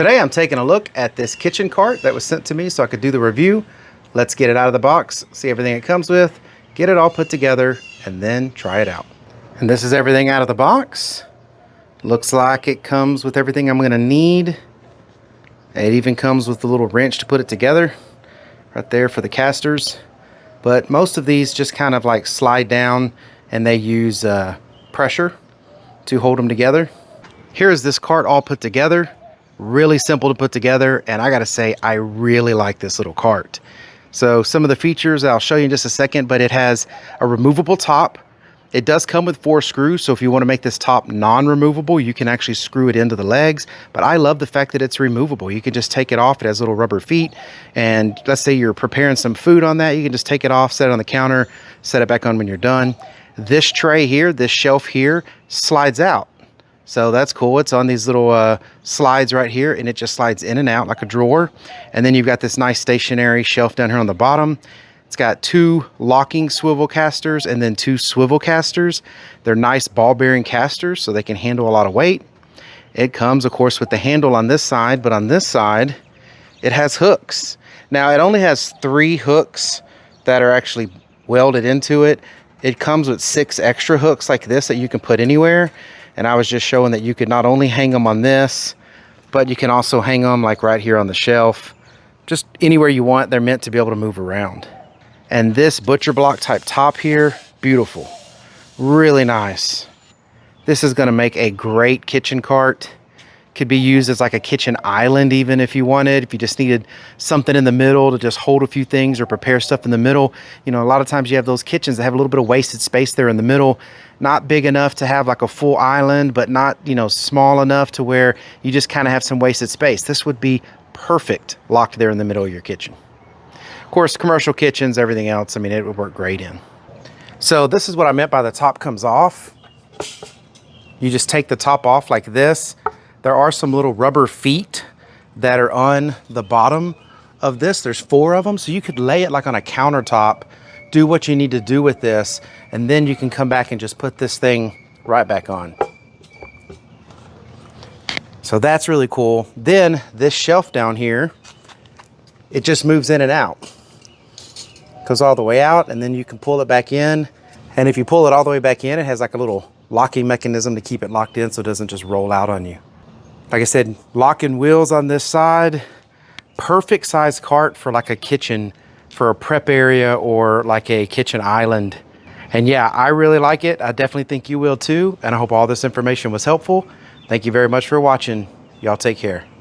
Today I'm taking a look at this kitchen cart that was sent to me so I could do the review. Let's get it out of the box, see everything it comes with, get it all put together, and then try it out. And this is everything out of the box. Looks like it comes with everything I'm going to need. It even comes with the little wrench to put it together right there for the casters. But most of these just kind of like slide down and they use pressure to hold them together. Here is this cart all put together. Really simple to put together, and I gotta say I really like this little cart. So some of the features I'll show you in just a second, but it has a removable top. It does come with 4 screws, so if you want to make this top non-removable, you can actually screw it into the legs. But I love the fact that it's removable. You can just take it off. It has little rubber feet, and let's say you're preparing some food on that, you can just take it off, set it on the counter, set it back on when you're done. This tray here, this shelf here, slides out. So that's cool. It's on these little slides right here, and it just slides in and out like a drawer. And then you've got this nice stationary shelf down here on the bottom. It's got 2 locking swivel casters and then 2 swivel casters. They're nice ball bearing casters, so they can handle a lot of weight. It comes, of course, with the handle on this side, but on this side, it has hooks. Now, it only has 3 hooks that are actually welded into it. It comes with 6 extra hooks like this that you can put anywhere. And I was just showing that you could not only hang them on this, but you can also hang them like right here on the shelf. Just anywhere you want. They're meant to be able to move around. And this butcher block type top here, beautiful. Really nice. This is going to make a great kitchen cart. Could be used as like a kitchen island even if you wanted. If you just needed something in the middle to just hold a few things or prepare stuff in the middle. You know, a lot of times you have those kitchens that have a little bit of wasted space there in the middle. Not big enough to have like a full island, but not, you know, small enough to where you just kind of have some wasted space. This would be perfect locked there in the middle of your kitchen. Of course, commercial kitchens, everything else, I mean, it would work great in. So this is what I meant by the top comes off. You just take the top off like this. There are some little rubber feet that are on the bottom of this. There's 4 of them, so you could lay it like on a countertop, do what you need to do with this, and then you can come back and just put this thing right back on. So that's really cool. Then this shelf down here, it just moves in and out. Goes all the way out, and then you can pull it back in. And if you pull it all the way back in, it has like a little locking mechanism to keep it locked in so it doesn't just roll out on you. Like I said, locking wheels on this side. Perfect size cart for like a kitchen, for a prep area or like a kitchen island. And yeah, I really like it. I definitely think you will too. And I hope all this information was helpful. Thank you very much for watching. Y'all take care.